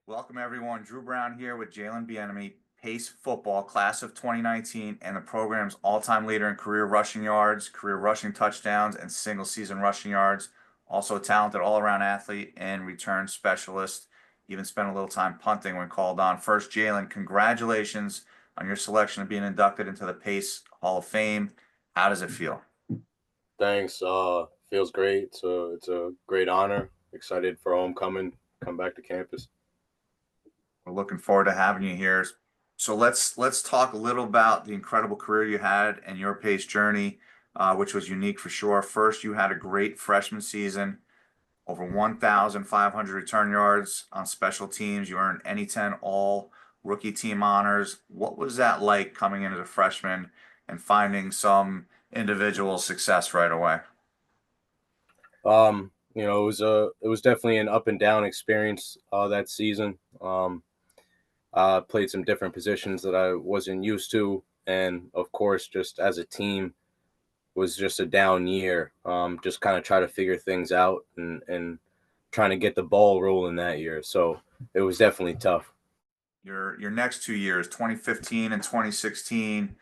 Welcome everyone. Drew Brown here with Jhalen Bien-Aime, Pace Football, class of 2019, and the program's all-time leader in career rushing yards, career rushing touchdowns, and single-season rushing yards. Also a talented all-around athlete and return specialist. Even spent a little time punting when called on. First, Jhalen, congratulations on your selection of being inducted into the Pace Hall of Fame. How does it feel? Thanks. Feels great. So it's a great honor. Excited for homecoming. Come back to campus. We're looking forward to having you here. So let's talk a little about the incredible career you had and your pace journey, which was unique for sure. First, you had a great freshman season, over 1,500 return yards on special teams. You earned any 10 all rookie team honors. What was that like coming into the freshman and finding some individual success right away? It was definitely an up and down experience that season. Played some different positions that I wasn't used to, and of course, just as a team, was just a down year. Just kind of try to figure things out and trying to get the ball rolling that year. So it was definitely tough. Your next 2 years, 2015 and 2016,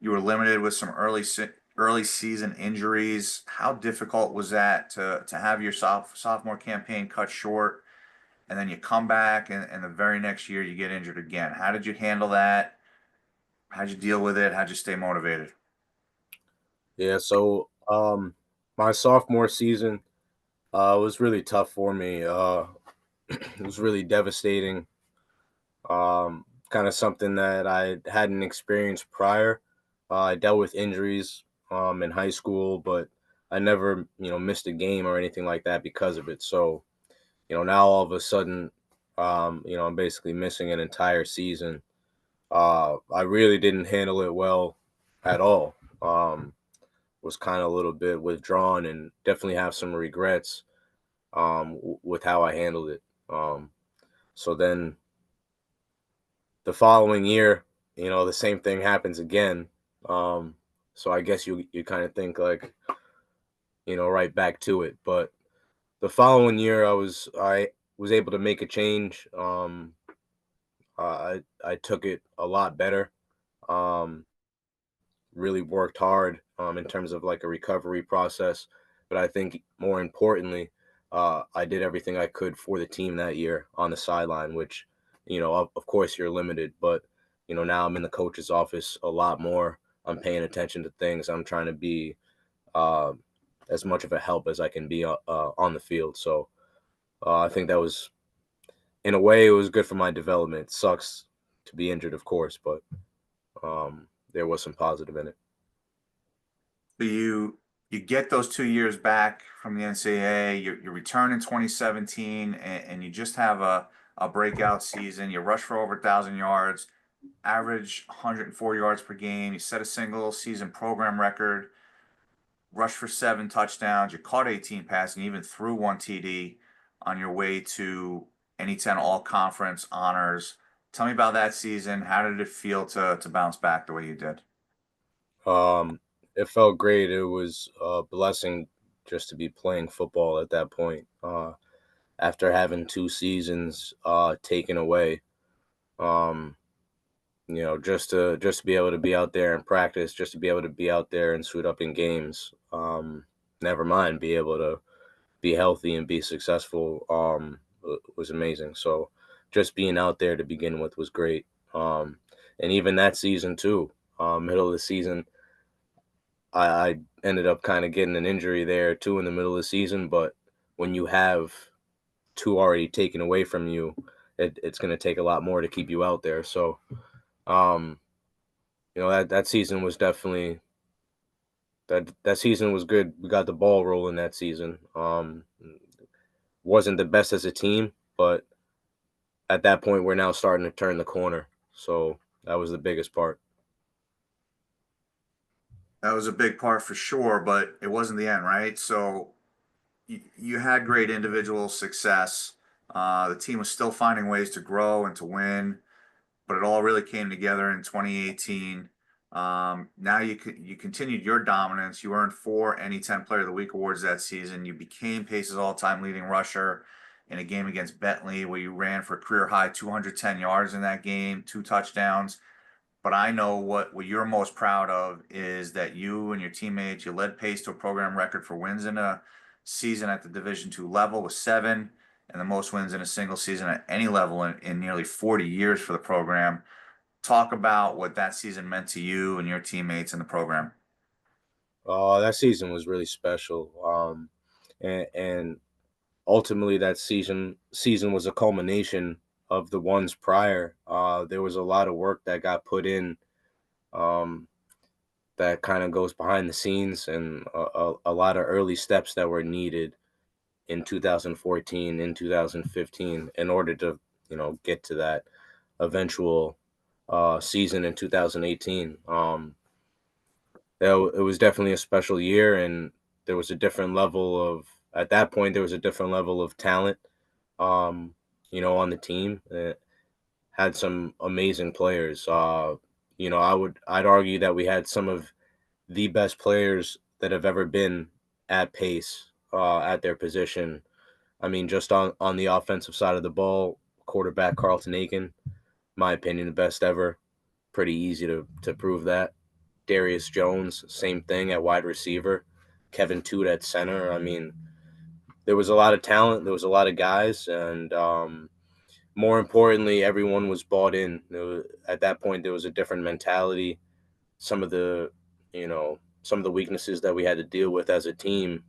you were limited with some early season injuries. How difficult was that to have your sophomore campaign cut short, and then you come back and the very next year you get injured again? How did you handle that? How'd you deal with it? How'd you stay motivated? Yeah. So my sophomore season was really tough for me. It was really devastating. Kind of something that I hadn't experienced prior. I dealt with injuries in high school, but I never, missed a game or anything like that because of it. So, now all of a sudden, I'm basically missing an entire season. I really didn't handle it well at all. Was kind of a little bit withdrawn and definitely have some regrets with how I handled it. So then the following year, the same thing happens again. Um, so I guess you kind of think like, right back to it. But the following year, I was able to make a change. I took it a lot better. Um, really worked hard in terms of like a recovery process. But I think more importantly, I did everything I could for the team that year on the sideline, which, of course you're limited, but, now I'm in the coach's office a lot more. I'm paying attention to things. I'm trying to be uh, as much of a help as I can be on the field. So I think that was, in a way, it was good for my development. It sucks to be injured, of course, but there was some positive in it. So you get those 2 years back from the NCAA. You return in 2017, and you just have a breakout season. You rush for over 1,000 yards, average 104 yards per game. You set a single season program record, rush for 7 touchdowns. You caught 18 passing, even threw one TD on your way to any 10 all conference honors. Tell me about that season. How did it feel to bounce back the way you did? Um, it felt great. It was a blessing just to be playing football at that point. After having 2 seasons taken away, um, just to be able to be out there and practice, just to be able to be out there and suit up in games. Never mind be able to be healthy and be successful. Was amazing. So just being out there to begin with was great. And even that season too, middle of the season I ended up kind of getting an injury there too in the middle of the season. But when you have two already taken away from you, it's going to take a lot more to keep you out there. So, um, that season was definitely that season was good. We got the ball rolling that season. Wasn't the best as a team, but at that point, we're now starting to turn the corner. So that was the biggest part. That was a big part for sure, but it wasn't the end, right? So you had great individual success. The team was still finding ways to grow and to win, but it all really came together in 2018. Now you continued your dominance. You earned 4 NE10 Player of the Week awards that season. You became Pace's all-time leading rusher, in a game against Bentley where you ran for a career high 210 yards in that game, 2 touchdowns. But I know what you're most proud of is that you and your teammates, you led pace to a program record for wins in a season at the Division II level with 7, and the most wins in a single season at any level in nearly 40 years for the program. Talk about what that season meant to you and your teammates in the program. That season was really special. And ultimately that season was a culmination of the ones prior. There was a lot of work that got put in, um, that kind of goes behind the scenes, and a lot of early steps that were needed in 2014, in 2015, in order to get to that eventual season in 2018. It was definitely a special year, and there was a different level of at that point there was a different level of talent, um, on the team. It had some amazing players. I'd argue that we had some of the best players that have ever been at pace, at their position. I mean, just on the offensive side of the ball, quarterback Carlton Aiken, my opinion, the best ever. Pretty easy to prove that. Darius Jones, same thing at wide receiver. Kevin Toot at center. I mean, there was a lot of talent. There was a lot of guys, and more importantly, everyone was bought in. At that point, there was a different mentality. Some of the, some of the weaknesses that we had to deal with as a team,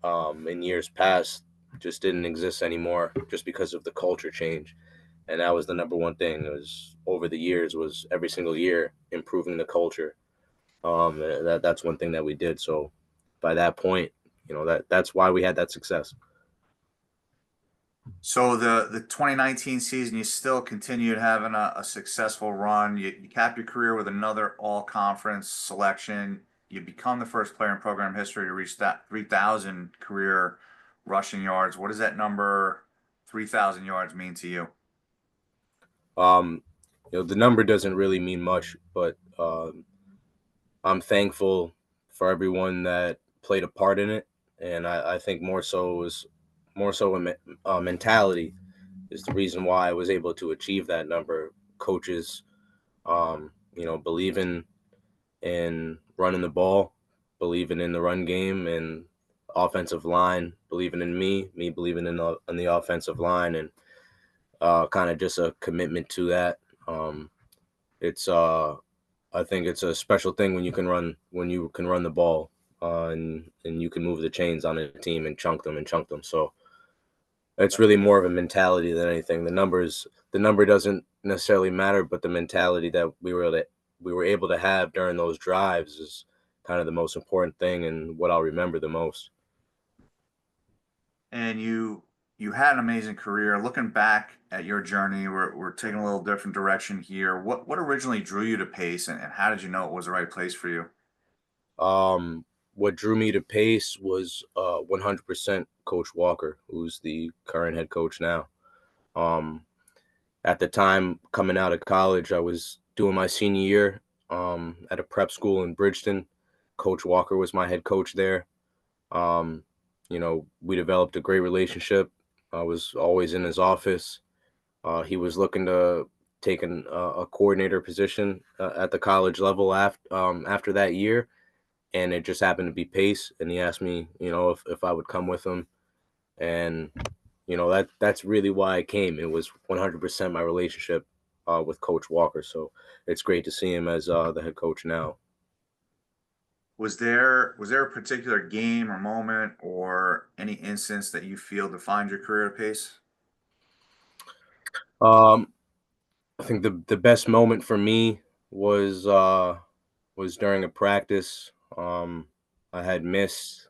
in years past, just didn't exist anymore, just because of the culture change. And that was the number one thing. It was over the years, was every single year improving the culture. That's one thing that we did. So by that point, that's why we had that success. So the 2019 season, you still continued having a successful run. You cap your career with another all-conference selection. You become the first player in program history to reach that 3,000 career rushing yards. What does that number, 3,000 yards, mean to you? Um, the number doesn't really mean much, but I'm thankful for everyone that played a part in it, and I think more so a mentality is the reason why I was able to achieve that number. Coaches, believing in running the ball, believing in the run game, and offensive line, believing in me believing in the offensive line, and kind of just a commitment to that. Um, it's I think it's a special thing when you can run the ball, and you can move the chains on a team and chunk them. So it's really more of a mentality than anything. The number doesn't necessarily matter, but the mentality that we were able to have during those drives is kind of the most important thing, and what I'll remember the most. And you had an amazing career. Looking back at your journey, we're taking a little different direction here. What originally drew you to Pace, and how did you know it was the right place for you? What drew me to Pace was 100% Coach Walker, who's the current head coach now. Um, at the time, coming out of college, I was doing my senior year, at a prep school in Bridgeton. Coach Walker was my head coach there. Um, we developed a great relationship. I was always in his office. He was looking to take a coordinator position, at the college level after that year, and it just happened to be Pace. And he asked me, if I would come with him, and that's really why I came. It was 100% my relationship, with Coach Walker. So it's great to see him as the head coach now. Was there a particular game or moment or any instance that you feel defined your career at Pace? Um, I think the best moment for me was during a practice. I had missed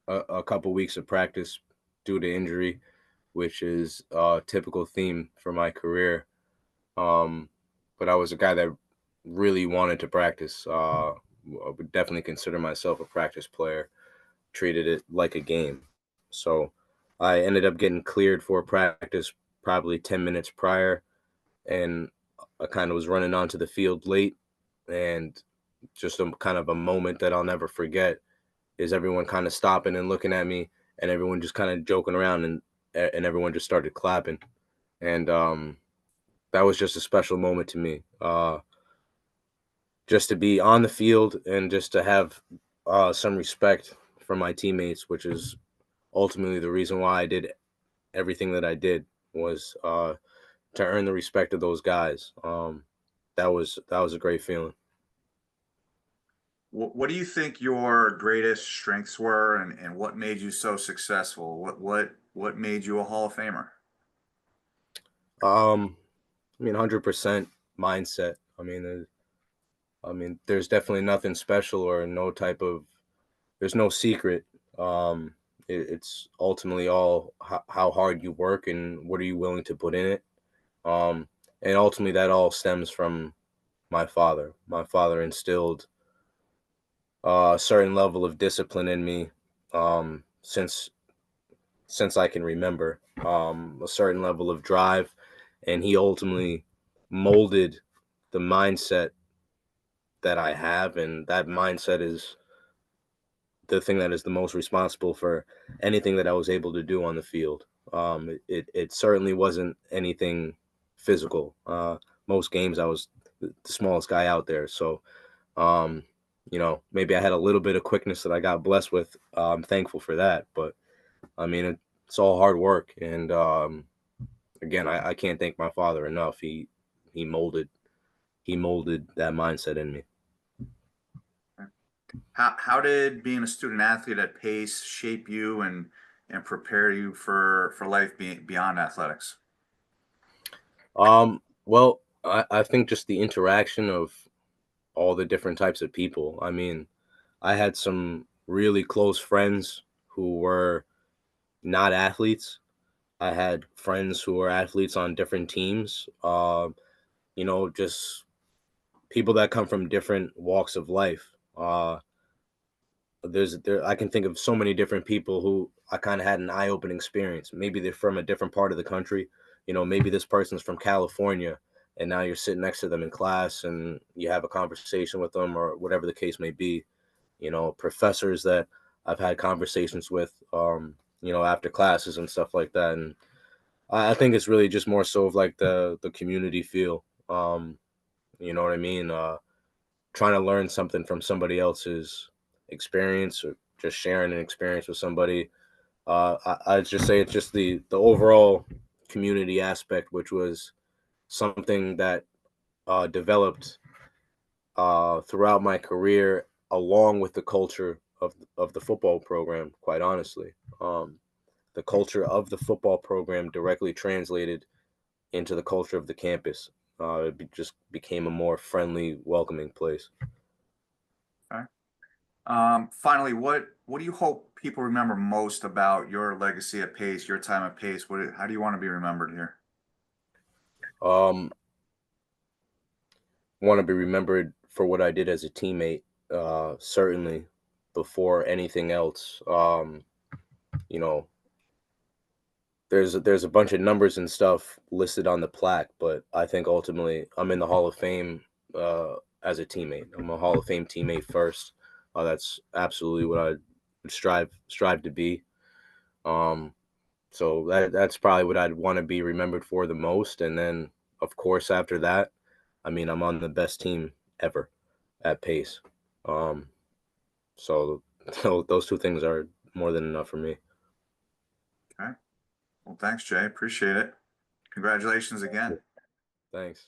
a couple weeks of practice due to injury, which is a typical theme for my career. Um, but I was a guy that really wanted to practice. I would definitely consider myself a practice player. Treated it like a game. So I ended up getting cleared for practice probably 10 minutes prior, and I kind of was running onto the field late, and just a kind of a moment that I'll never forget is everyone kind of stopping and looking at me, and everyone just kind of joking around, and and everyone just started clapping, and that was just a special moment to me. Just to be on the field and just to have some respect from my teammates, which is ultimately the reason why I did everything that I did, was to earn the respect of those guys. That was a great feeling. What do you think your greatest strengths were, and what made you so successful? What made you a Hall of Famer? Um, I mean, 100% mindset. There's definitely nothing special or no type of. There's no secret. It's ultimately all how hard you work and what are you willing to put in it. Um, and ultimately, that all stems from my father. My father instilled a certain level of discipline in me, since I can remember, a certain level of drive, and he ultimately molded the mindset that I have, and that mindset is the thing that is the most responsible for anything that I was able to do on the field. It certainly wasn't anything physical. Most games I was the smallest guy out there, so um, maybe I had a little bit of quickness that I got blessed with. I'm thankful for that, but I mean, it's all hard work, and again, I can't thank my father enough. He molded he molded that mindset in me. How did being a student athlete at Pace shape you and prepare you for life beyond athletics? Well, I think just the interaction of all the different types of people. I mean, I had some really close friends who were not athletes. I had friends who were athletes on different teams. Just people that come from different walks of life. I can think of so many different people who I kind of had an eye-opening experience. Maybe they're from a different part of the country. Maybe this person's from California, and now you're sitting next to them in class and you have a conversation with them or whatever the case may be. Professors that I've had conversations with, after classes and stuff like that. And I think it's really just more so of like the community feel. You know what I mean? Trying to learn something from somebody else's experience or just sharing an experience with somebody. I'd just say it's just the overall community aspect, which was something that developed throughout my career, along with the culture of the football program. Quite honestly, the culture of the football program directly translated into the culture of the campus. Just became a more friendly, welcoming place. Okay. Finally, what do you hope people remember most about your legacy at Pace, your time at Pace? How do you want to be remembered here? Um, Want to be remembered for what I did as a teammate, certainly before anything else. You know, there's a bunch of numbers and stuff listed on the plaque, but I think ultimately I'm in the Hall of Fame as a teammate. I'm a Hall of Fame teammate first. That's absolutely what I would strive to be. Um, so that's probably what I'd want to be remembered for the most. And then, of course, after that, I mean, I'm on the best team ever at Pace. Um, so, so those two things are more than enough for me. Okay. Well, thanks, Jay. Appreciate it. Congratulations again. Thanks.